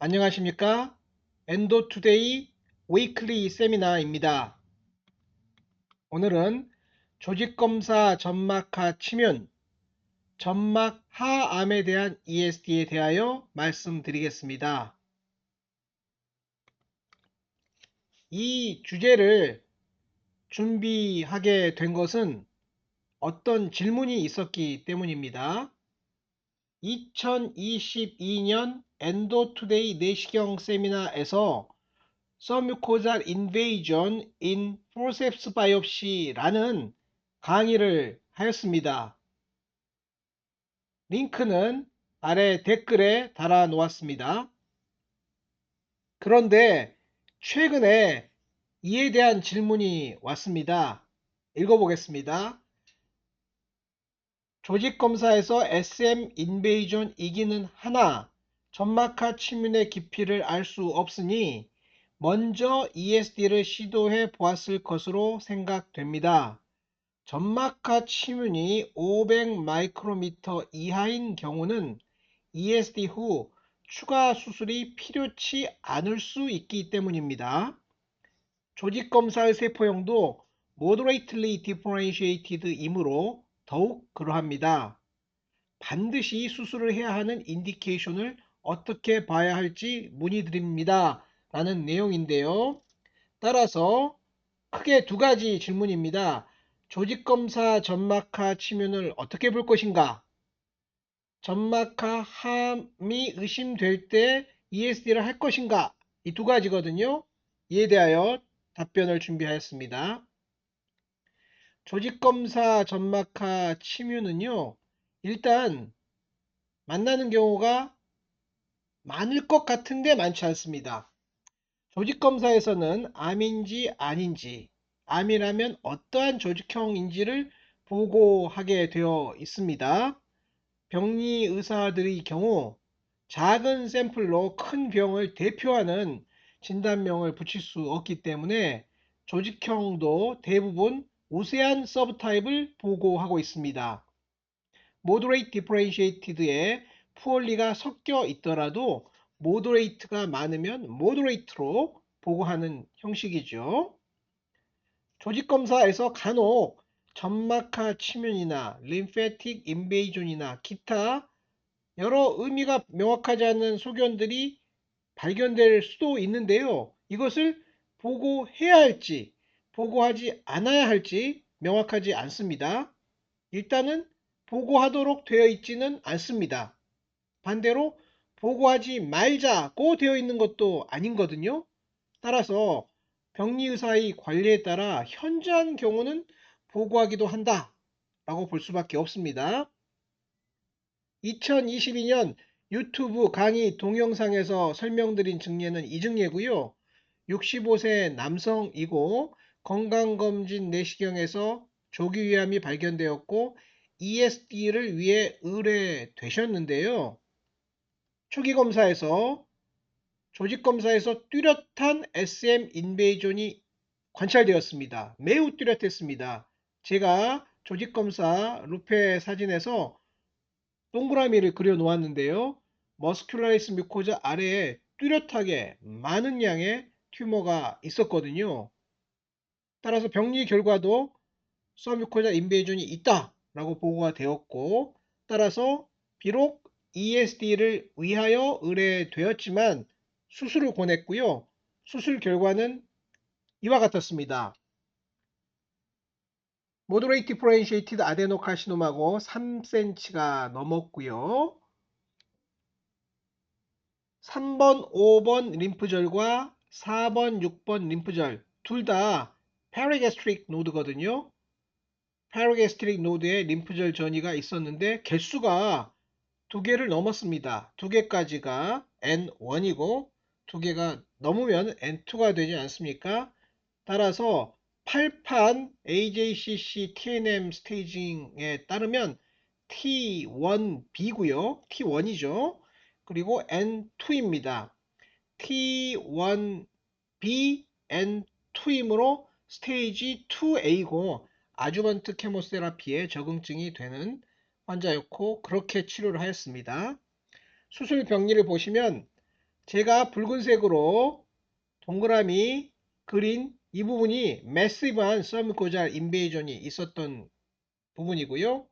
안녕하십니까? 엔도투데이 위클리 세미나입니다. 오늘은 조직검사 점막하 침윤, 점막하암에 대한 ESD에 대하여 말씀드리겠습니다. 이 주제를 준비하게 된 것은 어떤 질문이 있었기 때문입니다. 2022년 엔도투데이 내시경 세미나에서 서뮤코잘 인베이전 인 포셉스 바이옵시라는 강의를 하였습니다. 링크는 아래 댓글에 달아 놓았습니다. 그런데 최근에 이에 대한 질문이 왔습니다. 읽어보겠습니다. 조직검사에서 SM 인베이전 이기는 하나 점막하 침윤의 깊이를 알 수 없으니 먼저 ESD를 시도해 보았을 것으로 생각됩니다. 점막하 침윤이 500 마이크로미터 이하인 경우는 ESD 후 추가 수술이 필요치 않을 수 있기 때문입니다. 조직검사의 세포형도 moderately differentiated 이므로 더욱 그러합니다. 반드시 수술을 해야 하는 인디케이션을 어떻게 봐야 할지 문의드립니다. 라는 내용인데요. 따라서 크게 두 가지 질문입니다. 조직검사 점막하 침윤을 어떻게 볼 것인가? 점막하 함이 의심될 때 ESD를 할 것인가? 이 두 가지거든요. 이에 대하여 답변을 준비하였습니다. 조직검사 점막하 침윤은요, 일단 만나는 경우가 많을 것 같은데 많지 않습니다. 조직검사에서는 암인지 아닌지, 암이라면 어떠한 조직형인지를 보고하게 되어 있습니다. 병리 의사들의 경우 작은 샘플로 큰 병을 대표하는 진단명을 붙일 수 없기 때문에 조직형도 대부분 우세한 서브타입을 보고하고 있습니다. moderate differentiated에 푸얼리가 섞여 있더라도 moderate가 많으면 moderate로 보고하는 형식이죠. 조직검사에서 간혹 점막하 침윤이나 lymphatic invasion이나 기타 여러 의미가 명확하지 않은 소견들이 발견될 수도 있는데요. 이것을 보고해야 할지 보고하지 않아야 할지 명확하지 않습니다. 일단은 보고하도록 되어 있지는 않습니다. 반대로 보고하지 말자고 되어 있는 것도 아닌거든요. 따라서 병리의사의 관리에 따라 현저한 경우는 보고하기도 한다 라고 볼 수밖에 없습니다. 2022년 유튜브 강의 동영상에서 설명드린 증례는 이 증례고요. 65세 남성이고 건강검진 내시경에서 조기위암이 발견되었고 ESD를 위해 의뢰되셨는데요. 초기검사에서 조직검사에서 뚜렷한 SM 인베이전이 관찰되었습니다. 매우 뚜렷했습니다. 제가 조직검사 루페 사진에서 동그라미를 그려 놓았는데요. 머스큘라리스 뮤코자 아래에 뚜렷하게 많은 양의 튜머가 있었거든요. 따라서 병리 결과도 서뮤코자 인베이전이 있다 라고 보고가 되었고, 따라서 비록 ESD를 위하여 의뢰되었지만 수술을 권했고요. 수술 결과는 이와 같았습니다. 모더레이트 디퍼렌시에이티드 아데노카시노마고 3cm가 넘었고요. 3번, 5번 림프절과 4번, 6번 림프절 둘 다 페리게스트릭 노드거든요. 페리게스트릭 노드에 림프절 전이가 있었는데 개수가 두 개를 넘었습니다. 두 개까지가 N1이고 두 개가 넘으면 N2가 되지 않습니까? 따라서 8판 AJCC TNM 스테이징에 따르면 T1B고요. T1이죠. 그리고 N2입니다. T1B, N2이므로 스테이지 2A고 아주번트 케모세라피에 적응증이 되는 환자였고 그렇게 치료를 하였습니다. 수술 병리를 보시면 제가 붉은색으로 동그라미 그린 이 부분이 매시브한 서브코잘 인베이전이 있었던 부분이고요.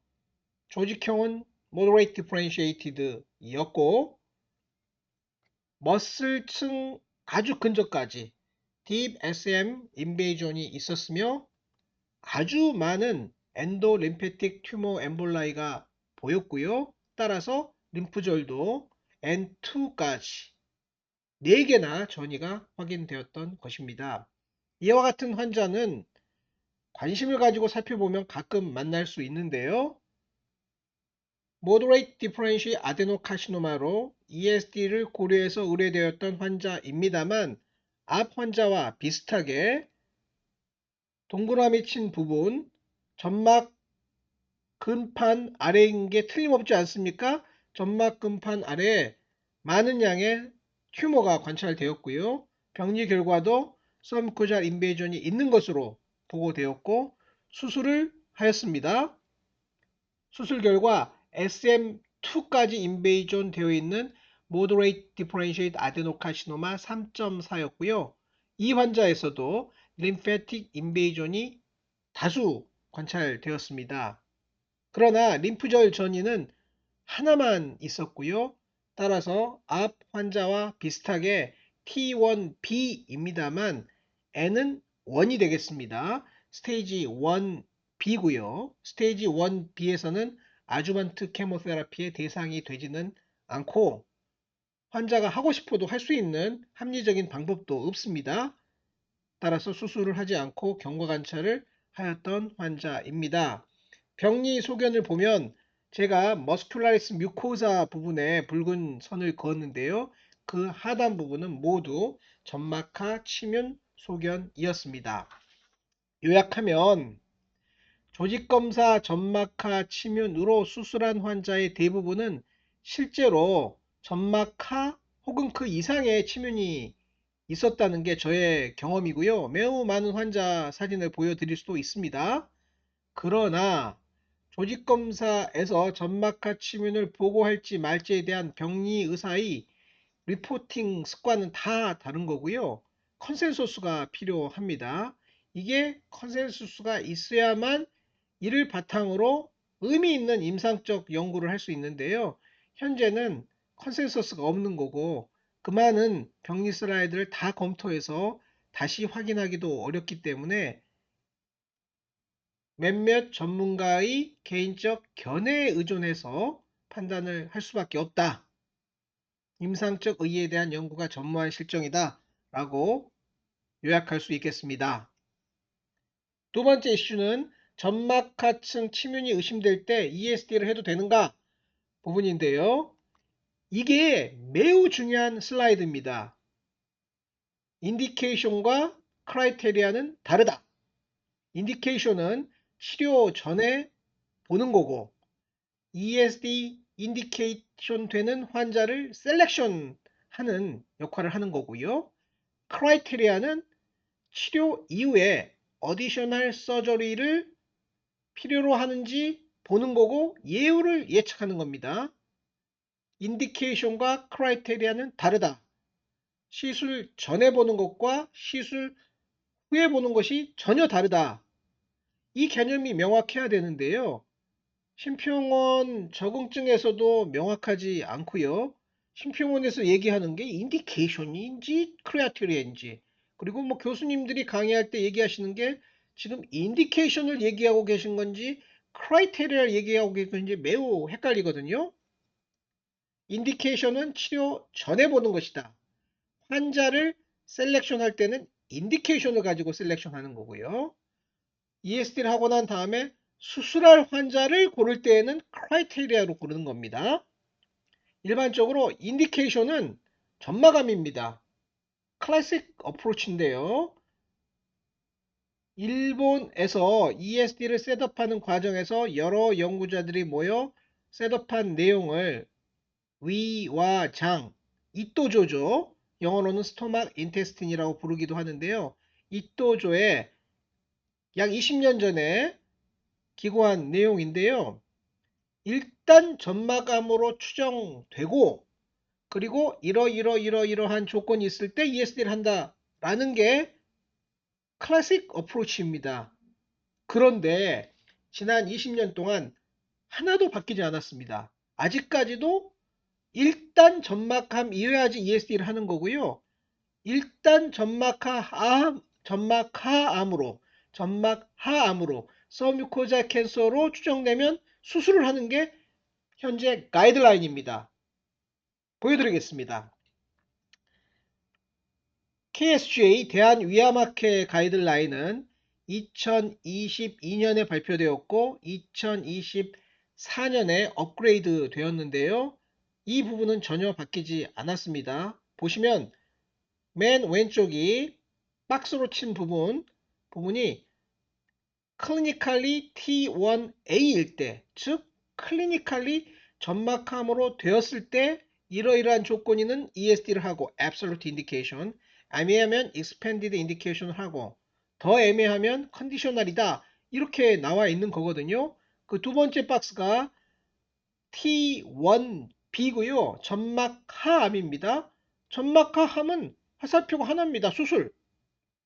조직형은 moderate differentiated 이었고, 머슬층 아주 근접까지 deep SM 인베이전이 있었으며, 아주 많은 엔도림페틱 튜머 엠볼라이가 보였고요. 따라서 림프절도 N2까지 4개나 전이가 확인되었던 것입니다. 이와 같은 환자는 관심을 가지고 살펴보면 가끔 만날 수 있는데요. Moderate Differential Adenocarcinoma로 ESD를 고려해서 의뢰되었던 환자입니다만, 앞 환자와 비슷하게 동그라미 친 부분, 점막 근판 아래인 게 틀림없지 않습니까? 점막 근판 아래에 많은 양의 튜머가 관찰되었고요. 병리 결과도 서브코잘 인베이전이 있는 것으로 보고되었고, 수술을 하였습니다. 수술 결과 SM2까지 인베이전 되어 있는 Moderate Differentiated Adenocarcinoma 3.4였고요. 이 환자에서도 Lymphatic Invasion이 다수 관찰되었습니다. 그러나 림프절 전이는 하나만 있었고요. 따라서 앞 환자와 비슷하게 T1B입니다만 N은 1이 되겠습니다. 스테이지 1B고요. 스테이지 1B에서는 아주반트 케모테라피의 대상이 되지는 않고, 환자가 하고 싶어도 할 수 있는 합리적인 방법도 없습니다. 따라서 수술을 하지 않고 경과 관찰을 하였던 환자입니다. 병리 소견을 보면 제가 머스큘라리스 뮤코사 부분에 붉은 선을 그었는데요. 그 하단 부분은 모두 점막하 침윤 소견이었습니다. 요약하면 조직검사 점막하 침윤으로 수술한 환자의 대부분은 실제로 점막하 혹은 그 이상의 침윤이 있었다는 게 저의 경험이고요. 매우 많은 환자 사진을 보여드릴 수도 있습니다. 그러나 조직검사에서 점막하 침윤을 보고할지 말지에 대한 병리 의사의 리포팅 습관은 다 다른 거고요. 컨센서스가 필요합니다. 이게 컨센서스가 있어야만 이를 바탕으로 의미 있는 임상적 연구를 할 수 있는데요. 현재는 컨센서스가 없는 거고, 그 많은 병리 슬라이드를 다 검토해서 다시 확인하기도 어렵기 때문에 몇몇 전문가의 개인적 견해에 의존해서 판단을 할 수밖에 없다. 임상적 의의에 대한 연구가 전무한 실정이다 라고 요약할 수 있겠습니다. 두 번째 이슈는 점막하층 침윤이 의심될 때 ESD를 해도 되는가 부분인데요. 이게 매우 중요한 슬라이드입니다. 인디케이션과 크라이테리아는 다르다. 인디케이션은 치료 전에 보는 거고, ESD 인디케이션 되는 환자를 셀렉션 하는 역할을 하는 거고요. 크라이테리아는 치료 이후에 어디셔널 서저리를 필요로 하는지 보는 거고, 예후를 예측하는 겁니다. 인디케이션과 크라이테리아는 다르다. 시술 전에 보는 것과 시술 후에 보는 것이 전혀 다르다. 이 개념이 명확해야 되는데요. 심평원 적응증에서도 명확하지 않고요. 심평원에서 얘기하는 게 인디케이션인지 크라이테리아인지, 그리고 뭐 교수님들이 강의할 때 얘기하시는 게 지금 인디케이션을 얘기하고 계신 건지 크라이테리아를 얘기하고 계신 건지 매우 헷갈리거든요. 인디케이션은 치료 전에 보는 것이다. 환자를 셀렉션할 때는 인디케이션을 가지고 셀렉션하는 거고요. ESD를 하고 난 다음에 수술할 환자를 고를 때에는 크라이테리아로 고르는 겁니다. 일반적으로 인디케이션은 점마감입니다. 클래식 어프로치인데요. 일본에서 ESD를 셋업하는 과정에서 여러 연구자들이 모여 셋업한 내용을 위와 장, 이또조죠. 영어로는 스토막 인테스틴이라고 부르기도 하는데요. 이또조에 약 20년 전에 기고한 내용인데요. 일단 점마감으로 추정되고, 그리고 이러한 조건이 있을 때 ESD를 한다 라는 게 클래식 어프로치입니다. 그런데 지난 20년 동안 하나도 바뀌지 않았습니다. 아직까지도 일단 점막함 이어야지 ESD를 하는 거고요. 일단 점막하암으로 서뮤코자 캔서로 추정되면 수술을 하는 게 현재 가이드라인입니다. 보여드리겠습니다. KSGA 대한위암학회 가이드라인은 2022년에 발표되었고 2024년에 업그레이드 되었는데요. 이 부분은 전혀 바뀌지 않았습니다. 보시면 맨 왼쪽이 박스로 친 부분이 클리니컬리 T1A일 때, 즉 클리니컬리 점막암으로 되었을 때 이러이러한 조건이는 ESD를 하고 Absolute Indication, 애매하면 Expanded Indication을 하고 더 애매하면 컨디셔널이다 이렇게 나와 있는 거거든요. 그 두 번째 박스가 T1B고요. 점막하암입니다. 점막하암은 화살표가 하나입니다. 수술.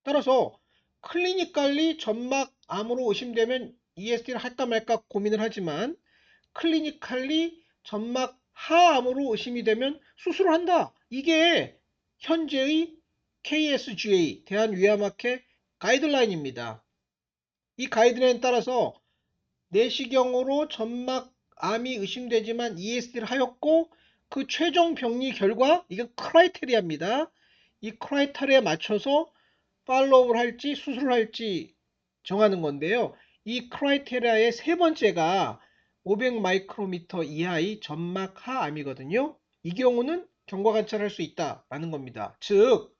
따라서 클리니컬리 점막암으로 의심되면 ESD를 할까 말까 고민을 하지만 클리니컬리 점막하암으로 의심이 되면 수술을 한다. 이게 현재의 KSGA 대한위암학회 가이드라인입니다. 이 가이드라인 따라서 내시경으로 점막암이 의심되지만 ESD를 하였고 그 최종 병리 결과 이건 크라이테리아입니다. 이 크라이테리아에 맞춰서 팔로우를 할지 수술을 할지 정하는 건데요. 이 크라이테리아의 세 번째가 500 마이크로미터 이하의 점막하암이거든요. 이 경우는 경과 관찰할 수 있다라는 겁니다. 즉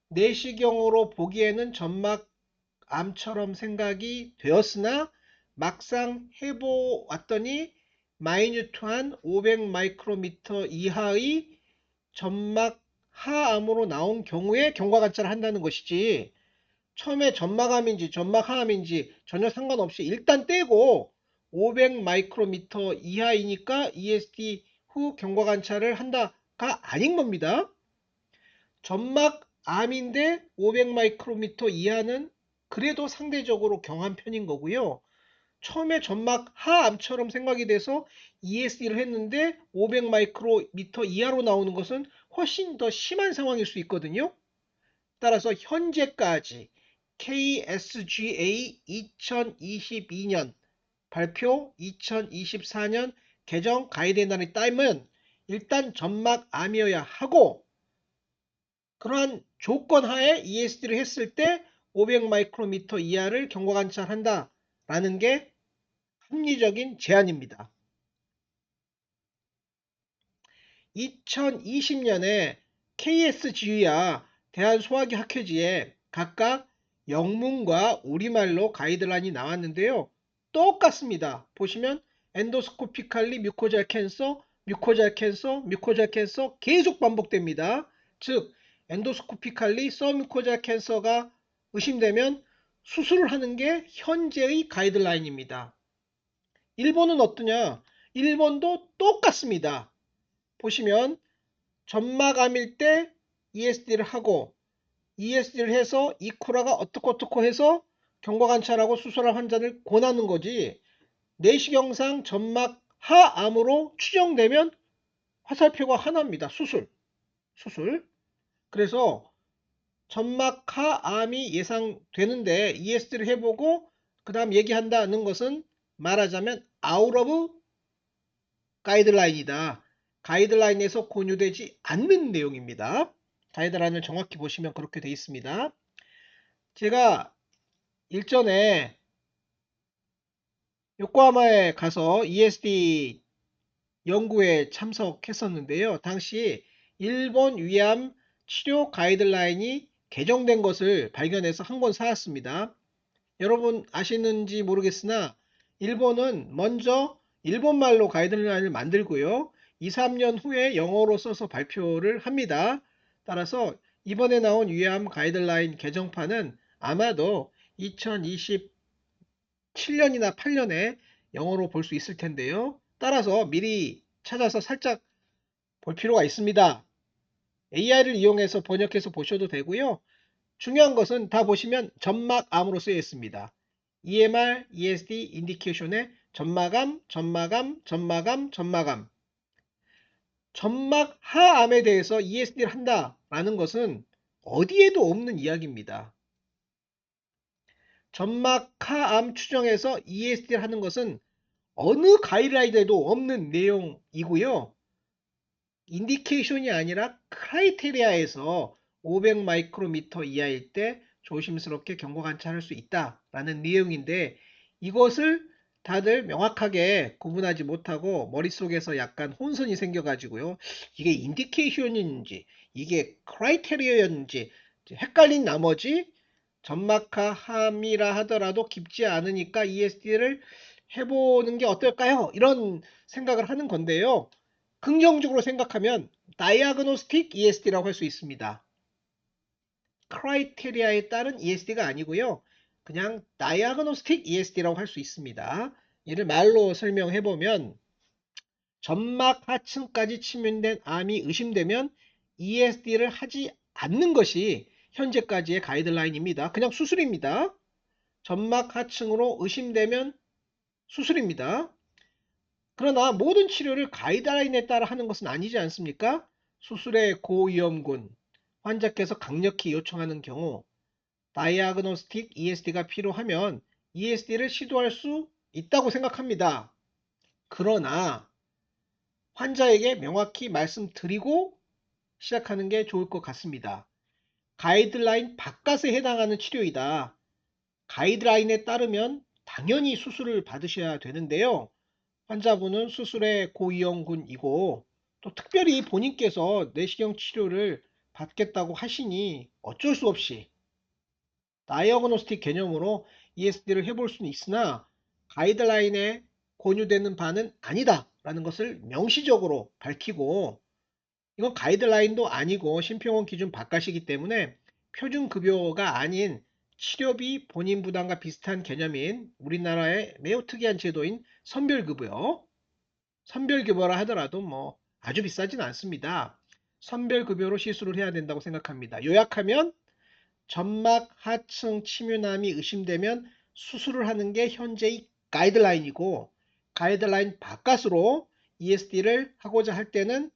내시경으로 보기에는 점막암처럼 생각이 되었으나 막상 해보았더니 마이뉴트한 500 마이크로미터 이하의 점막하암으로 나온 경우에 경과 관찰을 한다는 것이지, 처음에 점막암인지 점막하암인지 전혀 상관없이 일단 떼고 500 마이크로미터 이하이니까 ESD 후 경과 관찰을 한다가 아닌 겁니다. 점막암인데 500 마이크로미터 이하는 그래도 상대적으로 경한 편인 거고요. 처음에 점막하암처럼 생각이 돼서 ESD를 했는데 500 마이크로미터 이하로 나오는 것은 훨씬 더 심한 상황일 수 있거든요. 따라서 현재까지 KSGA 2022년 발표 2024년 개정 가이드라인에 따르면 일단 점막암이어야 하고, 그러한 조건 하에 ESD를 했을 때 500 마이크로미터 이하를 경과 관찰한다 라는 게 합리적인 제안입니다. 2020년에 KSG와 대한소화기 학회지에 각각 영문과 우리말로 가이드라인이 나왔는데요. 똑같습니다. 보시면 엔도스코피칼리 뮤코잘 캔서, 뮤코잘 캔서, 뮤코잘 캔서 계속 반복됩니다. 즉 엔도스코피칼리 서뮤코잘 캔서가 의심되면 수술을 하는 게 현재의 가이드라인입니다. 일본은 어떠냐? 일본도 똑같습니다. 보시면 점막암일 때 ESD를 하고 ESD를 해서 이쿠라가 어떻고 해서 경과 관찰하고 수술할 환자를 권하는 거지, 내시경상 점막하암으로 추정되면 화살표가 하나입니다. 수술. 그래서 점막하암이 예상되는데 ESD를 해보고 그 다음 얘기한다는 것은 말하자면 아웃 오브 가이드라인이다. 가이드라인에서 공유되지 않는 내용입니다. 가이드라인을 정확히 보시면 그렇게 되어 있습니다. 제가 일전에 요코하마에 가서 ESD 연구에 참석했었는데요. 당시 일본 위암 치료 가이드라인이 개정된 것을 발견해서 한 권 사왔습니다. 여러분 아시는지 모르겠으나 일본은 먼저 일본말로 가이드라인을 만들고요. 2, 3년 후에 영어로 써서 발표를 합니다. 따라서 이번에 나온 위암 가이드라인 개정판은 아마도 2027년이나 8년에 영어로 볼 수 있을 텐데요. 따라서 미리 찾아서 살짝 볼 필요가 있습니다. AI를 이용해서 번역해서 보셔도 되고요. 중요한 것은 다 보시면 점막암으로 쓰여 있습니다. EMR, ESD, 인디케이션의 점막암, 점막암, 점막암, 점막암. 점막 하암에 대해서 ESD를 한다라는 것은 어디에도 없는 이야기입니다. 점막 하암 추정해서 ESD를 하는 것은 어느 가이드라인에도 없는 내용이고요. 인디케이션이 아니라 크라이테리아에서 500 마이크로미터 이하일 때 조심스럽게 경고 관찰할 수 있다라는 내용인데 이것을 다들 명확하게 구분하지 못하고 머릿속에서 약간 혼선이 생겨가지고요. 이게 인디케이션인지 이게 크라이테리아였는지 헷갈린 나머지 점막하암이라 하더라도 깊지 않으니까 ESD를 해보는 게 어떨까요? 이런 생각을 하는 건데요. 긍정적으로 생각하면 다이아그노스틱 ESD라고 할 수 있습니다. 크라이테리아에 따른 ESD가 아니고요. 그냥 다이아그노스틱 ESD라고 할 수 있습니다. 이를 말로 설명해 보면 점막 하층까지 침윤된 암이 의심되면 ESD를 하지 않는 것이 현재까지의 가이드라인입니다. 그냥 수술입니다. 점막 하층으로 의심되면 수술입니다. 그러나 모든 치료를 가이드라인에 따라 하는 것은 아니지 않습니까? 수술의 고위험군, 환자께서 강력히 요청하는 경우, 다이아그노스틱 ESD가 필요하면 ESD를 시도할 수 있다고 생각합니다. 그러나 환자에게 명확히 말씀드리고 시작하는 게 좋을 것 같습니다. 가이드라인 바깥에 해당하는 치료이다. 가이드라인에 따르면 당연히 수술을 받으셔야 되는데요. 환자분은 수술의 고위험군이고 또 특별히 본인께서 내시경 치료를 받겠다고 하시니 어쩔 수 없이 다이어그노스틱 개념으로 ESD를 해볼 수는 있으나 가이드라인에 권유되는 바는 아니다 라는 것을 명시적으로 밝히고 이건 가이드라인도 아니고 심평원 기준 바깥이기 때문에 표준급여가 아닌 치료비 본인 부담과 비슷한 개념인 우리나라의 매우 특이한 제도인 선별급여 선별급여라 하더라도 뭐 아주 비싸진 않습니다. 선별급여로 시술을 해야 된다고 생각합니다. 요약하면 점막 하층 침유남이 의심되면 수술을 하는 게 현재의 가이드라인이고 가이드라인 바깥으로 ESD를 하고자 할 때는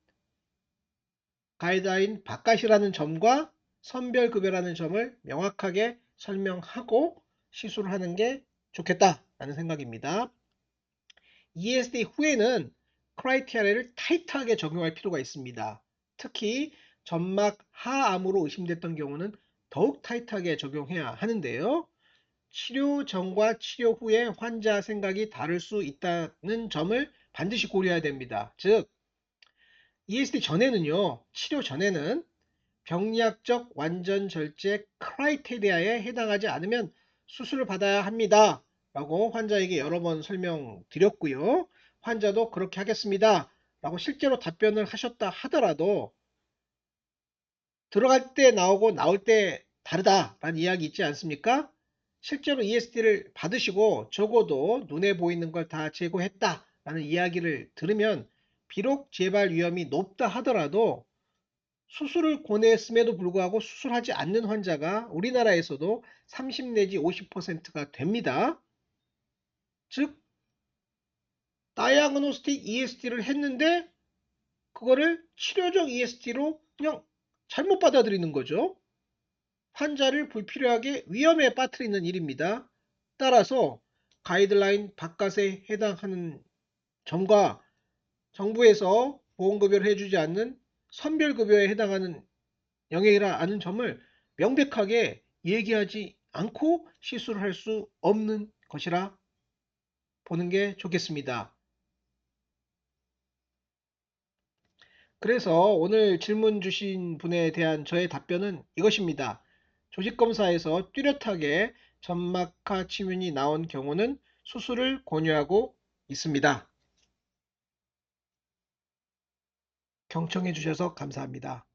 가이드라인 바깥이라는 점과 선별급여라는 점을 명확하게 설명하고 시술을 하는 게 좋겠다라는 생각입니다. ESD 후에는 크라이테리아를 타이트하게 적용할 필요가 있습니다. 특히 점막 하암으로 의심됐던 경우는 더욱 타이트하게 적용해야 하는데요. 치료 전과 치료 후에 환자 생각이 다를 수 있다는 점을 반드시 고려해야 됩니다. 즉, ESD 전에는요, 치료 전에는 병리학적 완전 절제 크라이테리아에 해당하지 않으면 수술을 받아야 합니다. 라고 환자에게 여러 번 설명드렸고요. 환자도 그렇게 하겠습니다. 라고 실제로 답변을 하셨다 하더라도 들어갈 때 나오고 나올 때 다르다라는 이야기 있지 않습니까? 실제로 ESD를 받으시고 적어도 눈에 보이는 걸 다 제거했다라는 이야기를 들으면 비록 재발 위험이 높다 하더라도 수술을 권했음에도 불구하고 수술하지 않는 환자가 우리나라에서도 30 내지 50%가 됩니다. 즉, 다이아그노스틱 ESD를 했는데 그거를 치료적 ESD로 그냥 잘못 받아들이는 거죠. 환자를 불필요하게 위험에 빠뜨리는 일입니다. 따라서 가이드라인 바깥에 해당하는 점과 정부에서 보험급여를 해주지 않는 선별급여에 해당하는 영역이라는 점을 명백하게 얘기하지 않고 시술을 할 수 없는 것이라 보는 게 좋겠습니다. 그래서 오늘 질문 주신 분에 대한 저의 답변은 이것입니다. 조직검사에서 뚜렷하게 점막하 침윤이 나온 경우는 수술을 권유하고 있습니다. 경청해 주셔서 감사합니다.